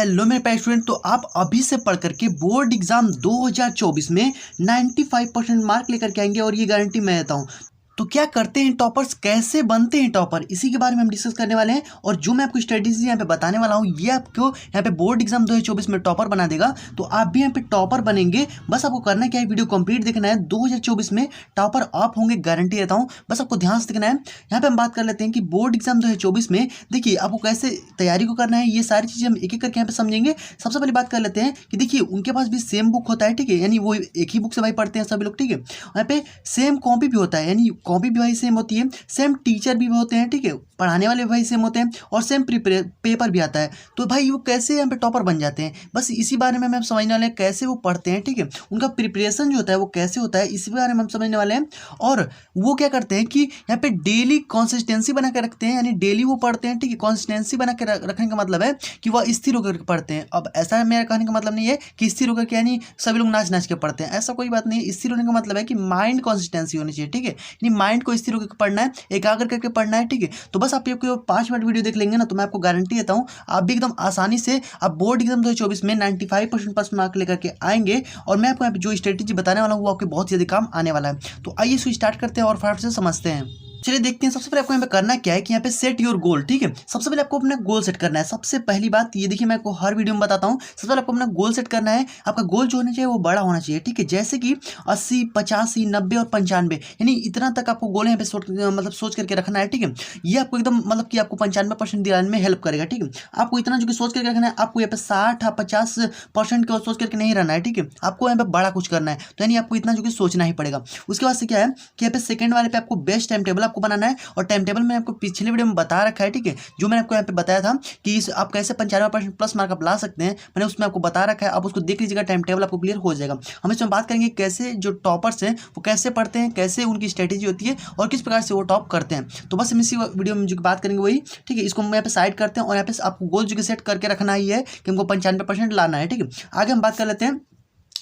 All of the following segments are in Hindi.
हेलो मेरे प्यारे स्टूडेंट, तो आप अभी से पढ़ करके बोर्ड एग्जाम 2024 में 95% मार्क लेकर के आएंगे और ये गारंटी मैं देता हूँ। तो क्या करते हैं टॉपर्स, कैसे बनते हैं टॉपर, इसी के बारे में हम डिस्कस करने वाले हैं। और जो मैं आपको स्ट्रेटेजी यहाँ पे बताने वाला हूँ ये आपको यहाँ पे बोर्ड एग्जाम 2024 में टॉपर बना देगा। तो आप भी यहाँ पे टॉपर बनेंगे। बस आपको करना क्या है, वीडियो कंप्लीट देखना है। 2024 में टॉपर आप होंगे, गारंटी देता हूँ। बस आपको ध्यान से देखना है। यहाँ पे हम बात कर लेते हैं कि बोर्ड एग्जाम 2024 में देखिए आपको कैसे तैयारी को करना है। ये सारी चीज़ें हम एक एक करके यहाँ पे समझेंगे। सबसे पहले बात कर लेते हैं कि देखिए उनके पास भी सेम बुक होता है, ठीक है, यानी वो एक ही बुक से भाई पढ़ते हैं सभी लोग, ठीक है। यहाँ पे सेम कॉपी भी होता है, यानी कॉपी भी भाई सेम होती है, सेम टीचर भी होते हैं, ठीक है, पढ़ाने वाले भाई सेम होते हैं और सेम पेपर भी आता है। तो भाई वो कैसे यहाँ पे टॉपर बन जाते हैं, बस इसी बारे में हम समझने वाले हैं। कैसे वो पढ़ते हैं, ठीक है, उनका प्रिपरेशन जो होता है वो कैसे होता है, इसी बारे में हम समझने वाले हैं। और वो क्या करते हैं कि यहाँ पे डेली कंसिस्टेंसी बना के रखते हैं, यानी डेली वो पढ़ते हैं, ठीक है। कंसिस्टेंसी बना के रखने का मतलब है कि वह स्थिर होकर पढ़ते हैं। अब ऐसा मेरा कहने का मतलब नहीं है कि स्थिर होकर के यानी सभी लोग नाच नाच के पढ़ते हैं, ऐसा कोई बात नहीं है। स्थिर होने का मतलब है कि माइंड कंसिस्टेंसी होनी चाहिए, ठीक है, यानी माइंड को स्थिर होकर पढ़ना है, एकाग्र करके पढ़ना है, ठीक है। तो बस आप ये 5 मिनट वीडियो देख लेंगे ना, तो मैं आपको गारंटी देता हूँ आप भी एकदम आसानी से आप बोर्ड एग्जाम 2024 में 95% प्लस मार्क लेकर के आएंगे। और मैं आपको यहाँ पे जो स्ट्रेटेजी बताने वाला हूँ वो आपके बहुत ज़्यादा काम आने वाला है। तो आइए इसको स्टार्ट करते हैं और फटाफट से समझते हैं। चलिए देखते हैं। सबसे पहले आपको यहाँ पे करना क्या है कि यहाँ पे सेट योर गोल, ठीक है। सबसे पहले आपको अपना गोल सेट करना है। सबसे पहली बात ये देखिए, मैं आपको हर वीडियो में बताता हूँ, सबसे पहले आपको अपना गोल सेट करना है। आपका गोल जो होना चाहिए वो बड़ा होना चाहिए, ठीक है। जैसे कि 80, 85, 90 और 95, यानी इतना तक आपको गोल यहाँ पे सोच करके रखना है, ठीक है। ये आपको एकदम मतलब कि आपको 95% दिलाने में हेल्प करेगा, ठीक है। आपको इतना जो कि सोच करके रखना है, आपको यहाँ पे 60 50% को सोच करके नहीं रहना है, ठीक है। आपको यहाँ पे बड़ा कुछ करना है, तो यानी आपको इतना जो कि सोचना ही पड़ेगा। उसके बाद से क्या है कि यहाँ पे सेकंड वाले पे आपको बेस्ट टाइम टेबल बनाना है। और टाइम टेबल मैंने आपको पिछले वीडियो में बता रखा है, ठीक है, जो मैंने आपको यहाँ पे बताया था कि आप कैसे 95% प्लस मार्क आप ला सकते हैं, मैंने उसमें आपको बता रखा है। आप उसको देख लीजिएगा, टाइम टेबल आपको क्लियर हो जाएगा। हम इसमें बात करेंगे कैसे जो टॉपर्स हैं वो कैसे पढ़ते हैं, कैसे उनकी स्ट्रेटेजी होती है और किस प्रकार से वो टॉप करते हैं। तो बस हम इसी वीडियो में जो बात करेंगे वही, ठीक है। इसको हम यहाँ पे साइड करते हैं और यहाँ पे आपको गोल जो कि सेट करके रखना ही है कि हमको 95% लाना है, ठीक है। आगे हम बात कर लेते हैं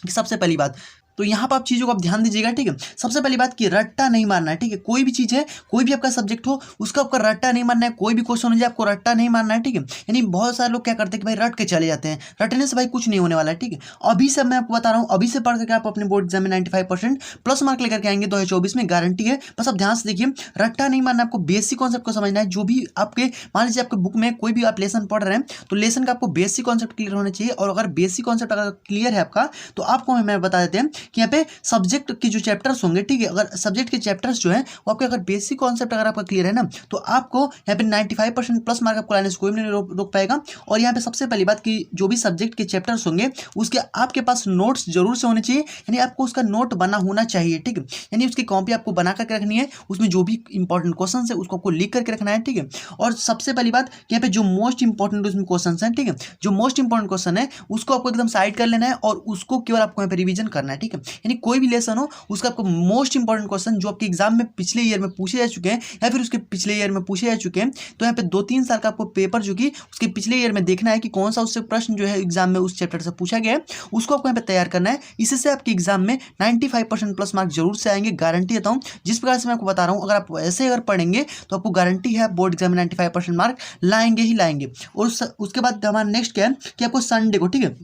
कि सबसे पहली बात, तो यहाँ पर आप चीज़ों को आप ध्यान दीजिएगा, ठीक है। सबसे पहली बात कि रट्टा नहीं मारना है, ठीक है। कोई भी चीज़ है, कोई भी आपका सब्जेक्ट हो, उसका आपका रट्टा नहीं मारना है। कोई भी क्वेश्चन हो जाए आपको रट्टा नहीं मारना है, ठीक है। यानी बहुत सारे लोग क्या करते हैं कि भाई रट के चले जाते हैं, रटने से भाई कुछ नहीं होने वाला है, ठीक है। अभी से मैं आपको बता रहा हूँ, अभी से पढ़ करके आप अपने बोर्ड एग्जाम में 95% प्लस मार्क लेकर के आएंगे 2024 में, गारंटी है। बस आप ध्यान से देखिए, रट्टा नहीं मारना, आपको बेसिक कॉन्सेप्ट को समझना है। जो भी आपके मान लीजिए आपके बुक में कोई भी आप लेसन पढ़ रहे हैं, तो लेसन का आपको बेसिक कॉन्सेप्ट क्लियर होना चाहिए। और अगर बेसिक कॉन्सेप्ट अगर क्लियर है आपका, तो आपको मैं बता देते हैं कि यहाँ पे सब्जेक्ट के जो चैप्टर्स होंगे, ठीक है, अगर सब्जेक्ट के चैप्टर्स जो है वो आपके अगर बेसिक कॉन्सेप्ट अगर आपका क्लियर है ना, तो आपको यहाँ पे 95% प्लस मार्क आपको लाने से कोई भी नहीं रोक पाएगा। और यहाँ पे सबसे पहली बात कि जो भी सब्जेक्ट के चैप्टर्स होंगे उसके आपके पास नोट्स जरूर से होने चाहिए, यानी आपको उसका नोट बना होना चाहिए, ठीक है। यानी उसकी कॉपी आपको बना करके रखनी है, उसमें जो भी इंपॉर्टेंट क्वेश्चन है उसको आपको लिख करके रखना है, ठीक है। और सबसे पहली बात यहाँ पे जो मोस्ट इंपॉर्टेंट उसमें क्वेश्चन है, ठीक है, जो मोस्ट इंपॉर्टेंट क्वेश्चन है उसको आपको एकदम साइड कर लेना है और उसको केवल आपको यहाँ पे रिविजन करना है, ठीक है। यानी कोई भी लेसन हो उसका आपको मोस्ट इंपॉर्टेंट क्वेश्चन जो आपके एग्जाम में पिछले ईयर में पूछे जा चुके हैं या फिर उसके पिछले ईयर में पूछे जा चुके हैं, तो यहाँ पे 2-3 साल का आपको पेपर जो कि उसके पिछले ईयर में देखना है कि कौन सा उससे प्रश्न जो है एग्जाम में उस चैप्टर से पूछा गया है, उसको आपको यहाँ पे तैयार करना है। इससे आपके एग्जाम में 95% प्लस मार्क जरूर से आएंगे, गारंटी देता हूँ। जिस प्रकार से मैं आपको बता रहा हूँ, अगर आप ऐसे अगर पढ़ेंगे तो आपको गारंटी है बोर्ड एग्जाम में 95% मार्क लाएंगे ही लाएंगे। और उसके बाद हमारा नेक्स्ट क्या है कि आपको संडे को, ठीक है,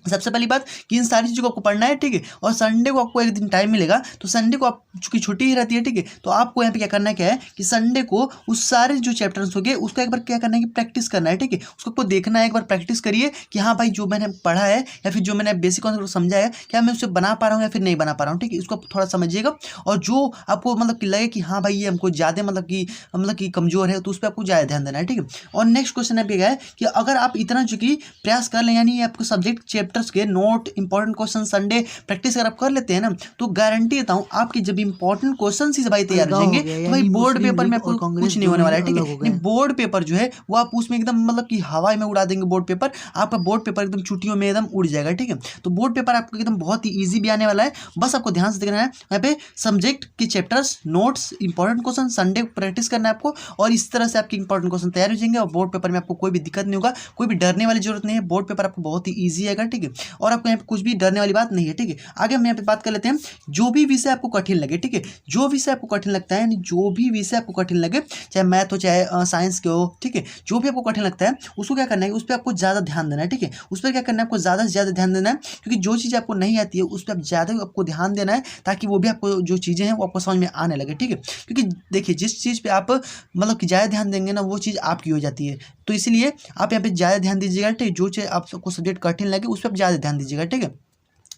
सबसे पहली बात कि इन सारी चीज़ों को आपको पढ़ना है, ठीक है। और संडे को आपको एक दिन टाइम मिलेगा, तो संडे को आप चूंकि छुट्टी ही रहती है, ठीक है, तो आपको यहाँ पे क्या करना है, क्या है कि संडे को उस सारे जो चैप्टर्स हो गए उसका एक बार क्या करना है कि प्रैक्टिस करना है, ठीक है। उसको आपको देखना है, एक बार प्रैक्टिस करिए कि हाँ भाई जो मैंने पढ़ा है या फिर जो मैंने बेसिक कॉन्सेप्ट समझा है क्या मैं उसे बना पा रहा हूँ या फिर नहीं बना पा रहा हूँ, ठीक है। इसको आप थोड़ा समझिएगा और जो आपको मतलब कि लगे कि हाँ भाई ये हमको ज़्यादा मतलब कि कमजोर है, तो उस पर आपको ज़्यादा ध्यान देना है, ठीक है। और नेक्स्ट क्वेश्चन है क्या है कि अगर आप इतना चूंकि प्रयास कर लें, यानी आपको सब्जेक्ट चैप्टर्स के note important question Sunday practice अगर आप कर लेते हैं ना, तो गारंटी देता हूं आपके जब इंपॉर्टेंट क्वेश्चन ही भाई तैयार हो जाएंगे, तो भाई बोर्ड पेपर में आपको कुछ नहीं होने वाला है, ठीक है। बोर्ड पेपर जो है वो आप उसमें एकदम मतलब कि हवा में उड़ा देंगे। बोर्ड पेपर आपका बोर्ड पेपर एकदम छुट्टियों में एकदम उड़ जाएगा, ठीक है। तो बोर्ड पेपर आपको एकदम बहुत ही ईजी भी आने वाला है। बस आपको ध्यान से देखना है, यहाँ पे सब्जेक्ट के chapters notes important question Sunday practice करना है आपको, और इस तरह से आपके इंपॉर्टेंट क्वेश्चन तैयार हो जाएंगे और बोर्ड पेपर में आपको कोई भी दिक्कत नहीं होगा, कोई भी डरने वाली जरूरत नहीं है। बोर्ड पेपर आपको बहुत ही ईजी आएगा, ठीक है। ठीक है। और आपको यहाँ पे कुछ भी डरने वाली बात नहीं है, ठीक है। आगे हम यहाँ पे बात कर लेते हैं, जो भी विषय आपको कठिन लगे, ठीक है, जो विषय आपको कठिन लगता है, यानी जो भी विषय आपको कठिन लगे, चाहे मैथ हो चाहे साइंस के हो, ठीक है, जो भी आपको कठिन लगता है उसको क्या करना है, उस पर आपको ज़्यादा ध्यान देना है, ठीक है। उस पर क्या करना है, आपको ज़्यादा से ज़्यादा ध्यान देना है, क्योंकि जो चीज़ आपको नहीं आती है उस पर आप ज़्यादा आपको ध्यान देना है, ताकि वो भी आपको जो चीज़ें हैं वो आपको समझ में आने लगे, ठीक है। क्योंकि देखिए जिस चीज़ पे आप मतलब कि ज़्यादा ध्यान देंगे ना, वो चीज़ आपकी हो जाती है। तो इसीलिए आप यहाँ पे ज़्यादा ध्यान दीजिएगा, ठीक है। जो चीज़ आपको सब्जेक्ट कठिन लगे उस पर आप ज़्यादा ध्यान दीजिएगा, ठीक है।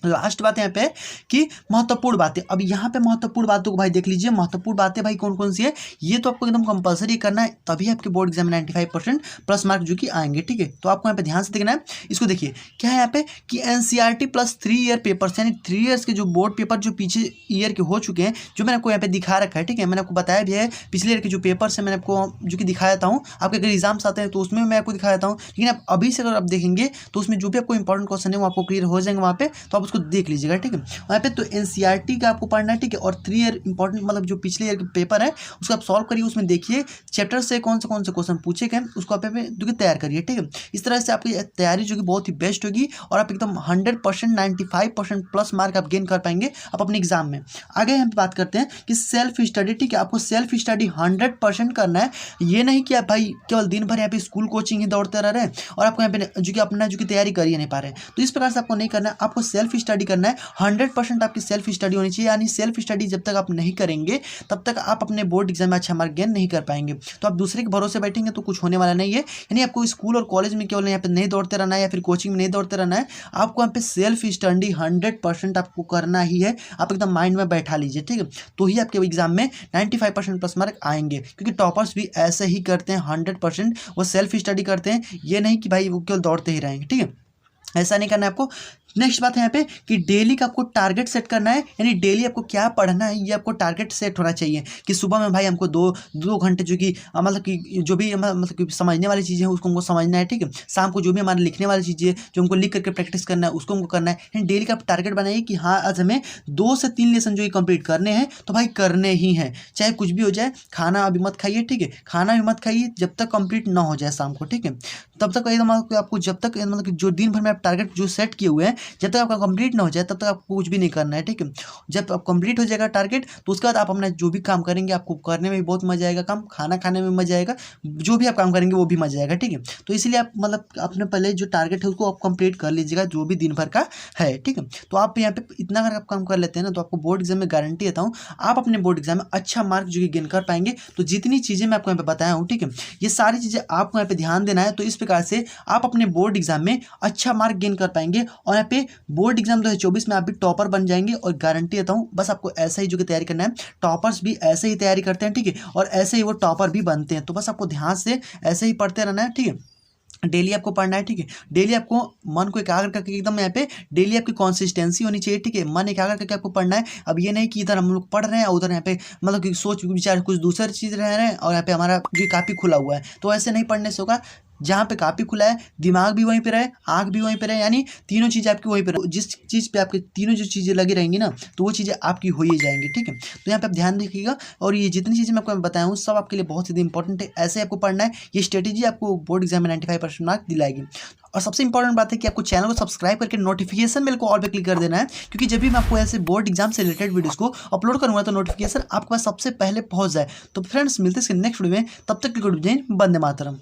लास्ट बात यहाँ पे है कि महत्वपूर्ण बातें। अब यहाँ पे महत्वपूर्ण बातों को भाई देख लीजिए, महत्वपूर्ण बातें भाई कौन कौन सी है, ये तो आपको एकदम कंपलसरी करना है, तभी आपके बोर्ड एग्जाम में 95% प्लस मार्क जो कि आएंगे, ठीक है। तो आपको यहाँ पे ध्यान से देखना है। इसको देखिए क्या है यहाँ पे कि NCERT प्लस 3 ईयर पेपर्स, यानी 3 ईयर्स के जो बोर्ड पेपर जो पीछे ईयर के हो चुके हैं, जो मैंने आपको यहाँ पे दिखा रखा है, ठीक है। मैंने आपको बताया भी है पिछले ईयर के जो पेपर्स हैं, मैंने आपको जो कि दिखाया था हूँ। आपके अगर एग्जाम्स आते हैं तो उसमें मैं आपको दिखाया था हूँ, लेकिन आप अभी से अगर आप देखेंगे तो उसमें जो भी आपको इंपॉर्टेंट क्वेश्चन है वो आपको क्लियर हो जाएंगे वहाँ पे, तो आप उसको देख लीजिएगा, ठीक है। वहाँ पे तो NCERT का आपको पढ़ना है, ठीक है। और 3 ईयर इंपॉर्टेंट मतलब जो पिछले ईयर के पेपर है उसको आप सॉल्व करिए, उसमें देखिए चैप्टर से कौन से क्वेश्चन पूछे गए उसको आप जो कि तैयार करिए, ठीक है। इस तरह से आपकी तैयारी जो कि बहुत ही बेस्ट होगी और आप एकदम 100% 95% प्लस मार्क आप गेन कर पाएंगे आप अपने एग्जाम में। आगे हम बात करते हैं कि सेल्फ स्टडी, ठीक है। आपको सेल्फ स्टडी 100% करना है। ये नहीं कि आप भाई केवल दिन भर यहाँ पे स्कूल कोचिंग ही दौड़ते रह रहे हैं और आपको यहाँ पे जो कि अपना जो कि तैयारी कर ही नहीं पा रहे हैं, तो इस प्रकार से आपको नहीं करना है। आपको सेल्फ स्टडी करना है, 100% आपकी सेल्फ स्टडी होनी चाहिए। यानी सेल्फ स्टडी जब तक आप नहीं करेंगे तब तक आप अपने बोर्ड एग्जाम में अच्छा मार्क गेन नहीं कर पाएंगे। तो आप दूसरे के भरोसे बैठेंगे तो कुछ होने वाला नहीं है। यानी आपको स्कूल और कॉलेज में केवल यहाँ पे नहीं दौड़ते रहना है या फिर कोचिंग में नहीं दौड़ते रहना है, आपको यहाँ पे सेल्फ स्टडी 100% आपको करना ही है। आप एकदम माइंड में बैठा लीजिए, ठीक है। तो ही आपके एग्जाम में 95% प्लस मार्क आएंगे, क्योंकि टॉपर्स भी ऐसे ही करते हैं, 100% वो सेल्फ स्टडी करते हैं। ये नहीं कि भाई वो केवल दौड़ते ही रहेंगे, ठीक है, ऐसा नहीं करना है आपको। नेक्स्ट बात है यहाँ पे कि डेली का आपको टारगेट सेट करना है, यानी डेली आपको क्या पढ़ना है ये आपको टारगेट सेट होना चाहिए कि सुबह में भाई हमको दो घंटे जो कि मतलब कि जो भी मतलब कि समझने वाली चीज़ें हैं उसको हमको समझना है, ठीक है। शाम को जो भी हमारे लिखने वाली चीज़ें जो हमको लिख करके प्रैक्टिस करना है उसको हमको करना है। यानी डेली का टारगेट बनाइए कि हाँ आज हमें 2 से 3 लेसन जो कि कंप्लीट करने हैं, तो भाई करने ही हैं, चाहे कुछ भी हो जाए। खाना अभी मत खाइए, ठीक है, खाना भी मत खाइए जब तक कंप्लीट ना हो जाए शाम को, ठीक है। तब तक एकदम आपको जब तक मतलब कि जो दिन भर में आप टारगेट जो सेट किए हुए हैं जब तक आपका कंप्लीट ना हो जाए तब तक आपको कुछ भी नहीं करना है, ठीक है। जब आप कंप्लीट हो जाएगा टारगेट तो उसके बाद आप अपना जो भी काम करेंगे आपको करने में भी बहुत मजा आएगा, काम खाना खाने में मजा आएगा, जो भी आप काम करेंगे वो भी मजा आएगा, ठीक है। तो इसीलिए आप मतलब अपने पहले जो टारगेट है उसको आप कंप्लीट कर लीजिएगा जो भी दिन भर का है, ठीक है। तो आप यहाँ पे इतना अगर आप काम कर लेते हैं ना तो आपको बोर्ड एग्जाम में गारंटी देता हूँ आप अपने बोर्ड एग्जाम में अच्छा मार्क जो कि गेन कर पाएंगे। तो जितनी चीज़ें मैं आपको यहाँ पे बताया हूँ, ठीक है, ये सारी चीज़ें आपको यहाँ पे ध्यान देना है। तो इस प्रकार से आप अपने बोर्ड एग्जाम में अच्छा मार्क गेन कर पाएंगे और यहाँ पे बोर्ड एग्जाम 2024 में आप भी टॉपर बन जाएंगे और गारंटी देता हूँ। बस आपको ऐसा ही जो कि तैयारी करना है, टॉपर्स भी ऐसे ही तैयारी करते हैं, ठीक है, और ऐसे ही वो टॉपर भी बनते हैं। तो बस आपको ध्यान से ऐसे ही पढ़ते रहना है, ठीक है। डेली आपको पढ़ना है, ठीक है। डेली आपको मन को एकाग्र करके एकदम यहाँ पे डेली आपकी कंसिस्टेंसी होनी चाहिए, ठीक है। मन एकाग्र करके आपको पढ़ना है। अब ये नहीं कि इधर हम लोग पढ़ रहे हैं उधर यहाँ पे मतलब कि सोच विचार कुछ दूसरी चीज़ रह रहे हैं और यहाँ पे हमारा जो काफ़ी खुला हुआ है, तो ऐसे नहीं पढ़ने से होगा। जहाँ पे काफ़ी खुला है दिमाग भी वहीं पे रहे, आँख भी वहीं पे रहे, यानी तीनों चीज़ आपकी वहीं पे रहे। जिस चीज़ पे आपके तीनों जो चीज़ें लगी रहेंगी ना तो वो चीज़ें आपकी हो ही जाएंगी, ठीक है। तो यहाँ पे आप ध्यान रखिएगा और ये जितनी चीज़ें मैं आपको बताया हूँ सब आपके लिए बहुत ज़्यादा इंपॉर्टेंट है। ऐसे आपको पढ़ना है, ये स्ट्रेटेजी आपको बोर्ड एग्जाम में 95% मार्क दिलाएगी। और सबसे इंपॉर्टेंट बात है कि आपको चैनल को सब्सक्राइब करके नोटिफिकेशन बेल को ऑल पे क्लिक कर देना है, क्योंकि जब भी मैं आपको ऐसे बोर्ड एग्जाम से रिलेटेड वीडियोस को अपलोड करूँगा तो नोटिफिकेशन आपके पास सबसे पहले पहुँच जाए। तो फ्रेंड्स मिलते हैं नेक्स्ट वीडियो में, तब तक गुड जय, वंदे मातरम।